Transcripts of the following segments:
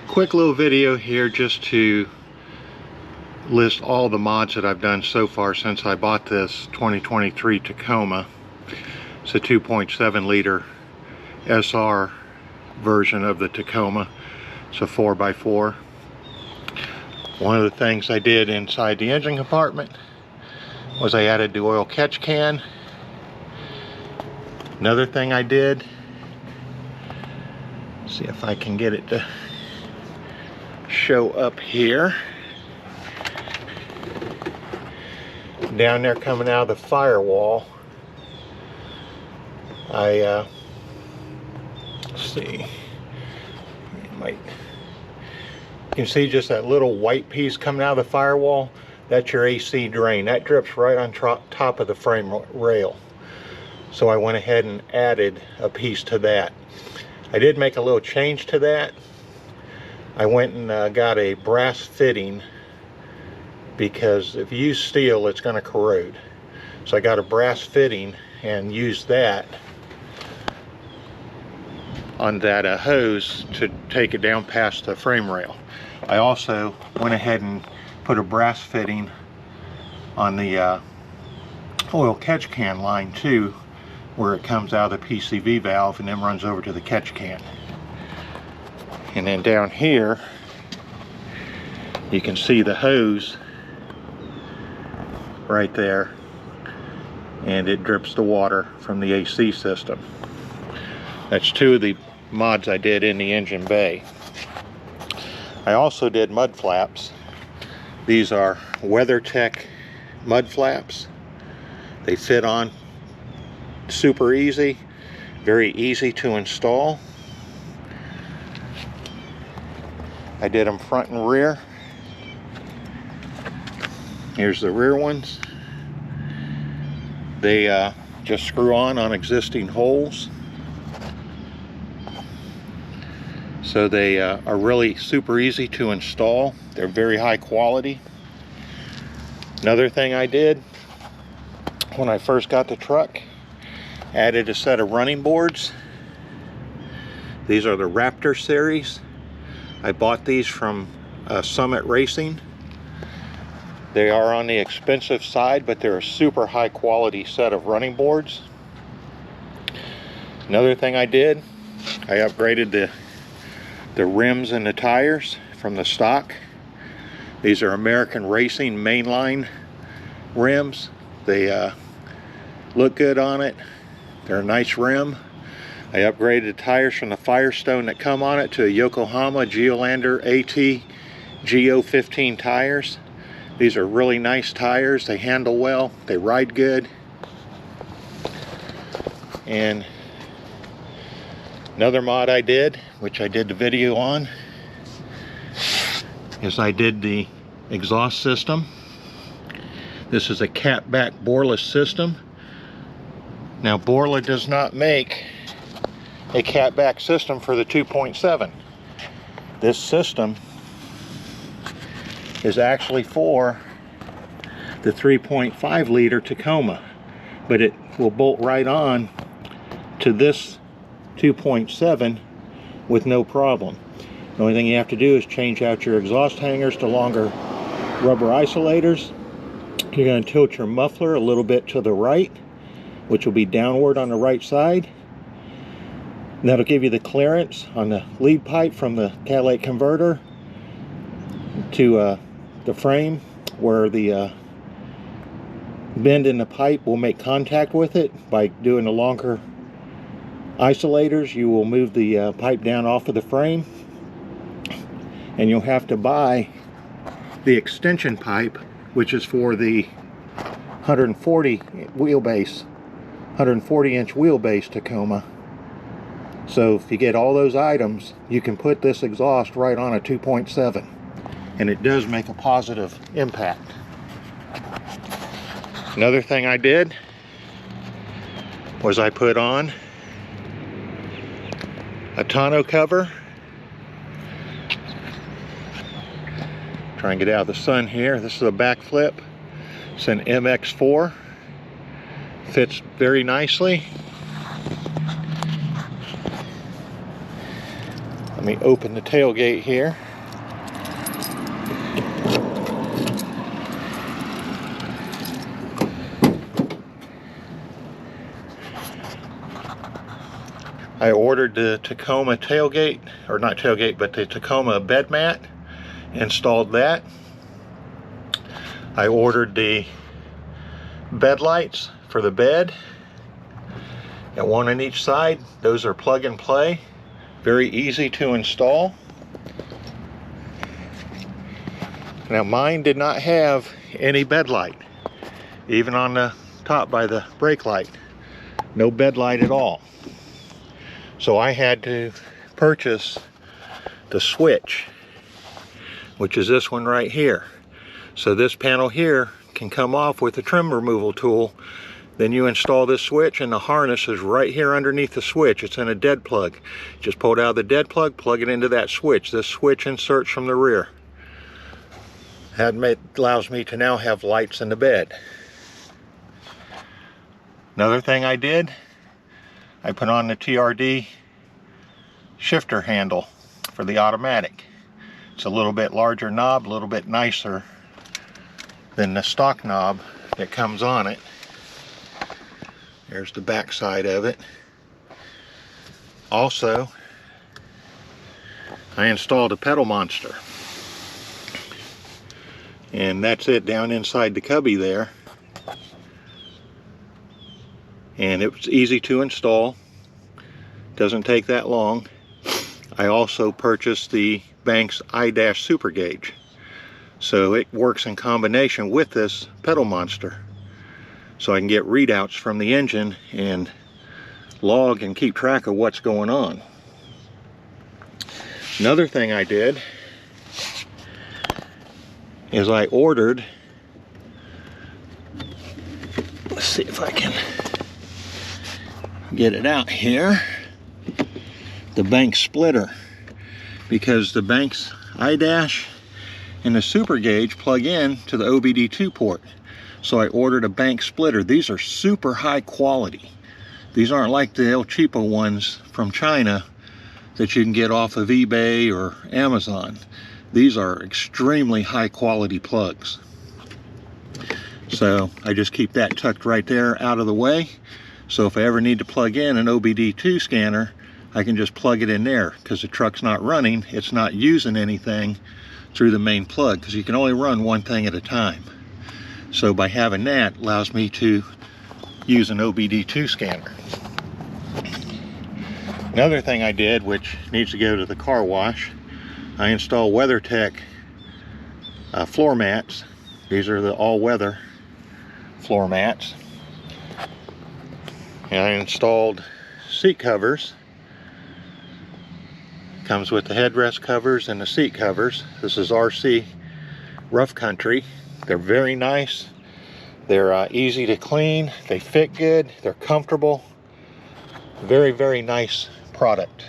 Quick little video here just to list all the mods that I've done so far since I bought this 2023 Tacoma. It's a 2.7 liter SR version of the Tacoma. It's a 4x4. One of the things I did inside the engine compartment was I added the oil catch can. Another thing I did, see if I can get it to show up here. Down there coming out of the firewall, let's see, you can see just that little white piece coming out of the firewall. That's your AC drain. That drips right on top of the frame rail. So I went ahead and added a piece to that. I did make a little change to that. I went and got a brass fitting, because if you use steel it's going to corrode. So I got a brass fitting and used that on that hose to take it down past the frame rail. I also went ahead and put a brass fitting on the oil catch can line too, where it comes out of the PCV valve and then runs over to the catch can. And then down here you can see the hose right there, and it drips the water from the AC system. That's two of the mods I did in the engine bay. I also did mud flaps. These are WeatherTech mud flaps. They fit on super easy, very easy to install. I did them front and rear. Here's the rear ones. They just screw on existing holes. So they are really super easy to install. They're very high quality. Another thing I did when I first got the truck, added a set of running boards. These are the Raptor series. I bought these from Summit Racing. They are on the expensive side, but they're a super high quality set of running boards. Another thing I did, I upgraded the rims and the tires from the stock. These are American Racing mainline rims. They look good on it. They're a nice rim. I upgraded the tires from the Firestone that come on it to a Yokohama Geolandar AT Geo15 tires. These are really nice tires. They handle well. They ride good. And another mod I did, which I did the video on, is I did the exhaust system. This is a catback boreless system. Now Borla does not make a catback system for the 2.7. This system is actually for the 3.5 liter Tacoma, but it will bolt right on to this 2.7 with no problem. The only thing you have to do is change out your exhaust hangers to longer rubber isolators. You're going to tilt your muffler a little bit to the right, which will be downward on the right side. And that'll give you the clearance on the lead pipe from the catalytic converter to the frame, where the bend in the pipe will make contact with it. By doing the longer isolators, you will move the pipe down off of the frame, and you'll have to buy the extension pipe, which is for the 140 wheelbase, 140 inch wheelbase Tacoma. So if you get all those items, you can put this exhaust right on a 2.7, and it does make a positive impact. Another thing I did was I put on a tonneau cover. Try and get out of the sun here. This is a backflip. It's an MX4. Fits very nicely. Let me open the tailgate here. I ordered the Tacoma tailgate, or not tailgate, but the Tacoma bed mat, installed that. I ordered the bed lights for the bed. Got one on each side. Those are plug and play. Very easy to install. Now mine did not have any bed light. Even on the top by the brake light. No bed light at all. So I had to purchase the switch, which is this one right here. So this panel here can come off with a trim removal tool. Then you install this switch, and the harness is right here underneath the switch. It's in a dead plug. Just pull it out of the dead plug, plug it into that switch. This switch inserts from the rear. That allows me to now have lights in the bed. Another thing I did, I put on the TRD shifter handle for the automatic. It's a little bit larger knob, a little bit nicer than the stock knob that comes on it. There's the back side of it. Also, I installed a pedal monster. And that's it down inside the cubby there. And it was easy to install. Doesn't take that long. I also purchased the Banks I- Super Gauge. So it works in combination with this pedal monster. So I can get readouts from the engine and log and keep track of what's going on. Another thing I did is I ordered, let's see if I can get it out here, the Banks splitter, because the Banks I- and the Super Gauge plug in to the OBD2 port. So I ordered a Banks splitter. These are super high quality. These aren't like the El Cheapo ones from China that you can get off of eBay or Amazon. These are extremely high quality plugs. So I just keep that tucked right there out of the way. So if I ever need to plug in an OBD2 scanner, I can just plug it in there, because the truck's not running, it's not using anything through the main plug, because you can only run one thing at a time. So by having that, allows me to use an OBD2 scanner. Another thing I did, which needs to go to the car wash, I installed WeatherTech floor mats. These are the all-weather floor mats. And I installed seat covers. Comes with the headrest covers and the seat covers. This is RC Rough Country. They're very nice. They're easy to clean. They fit good. They're comfortable. Very, very nice product.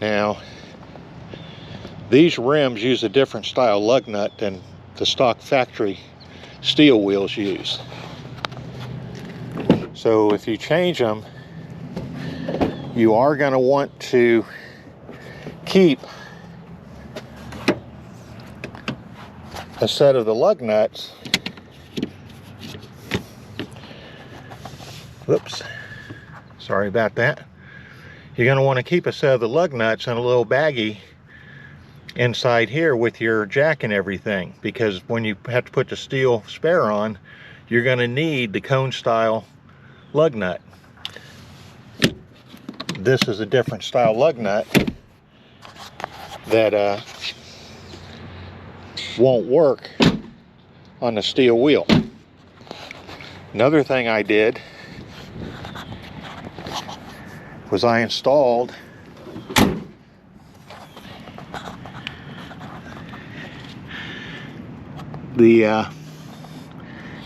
Now, these rims use a different style lug nut than the stock factory steel wheels use. So if you change them, you are going to want to keep a set of the lug nuts. Whoops, sorry about that. You're going to want to keep a set of the lug nuts in a little baggie inside here with your jack and everything, because when you have to put the steel spare on, you're going to need the cone style lug nut. This is a different style lug nut that won't work on the steel wheel. Another thing I did was I installed the I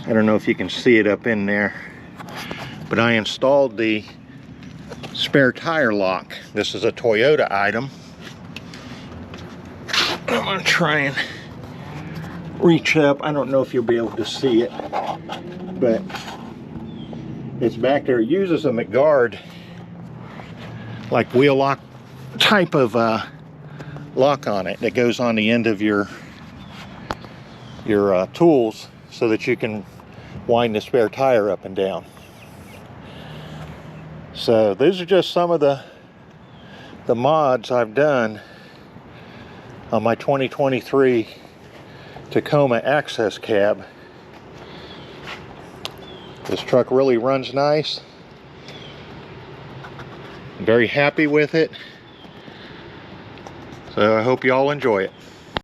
don't know if you can see it up in there, but I installed the spare tire lock. This is a Toyota item. I'm going to try and reach up. I don't know if you'll be able to see it, but It's back there. It uses a McGuard, like wheel lock type of lock on it that goes on the end of your tools so that you can wind the spare tire up and down. So these are just some of the mods I've done on my 2023 Tacoma Access Cab. This truck really runs nice. I'm very happy with it. So I hope you all enjoy it.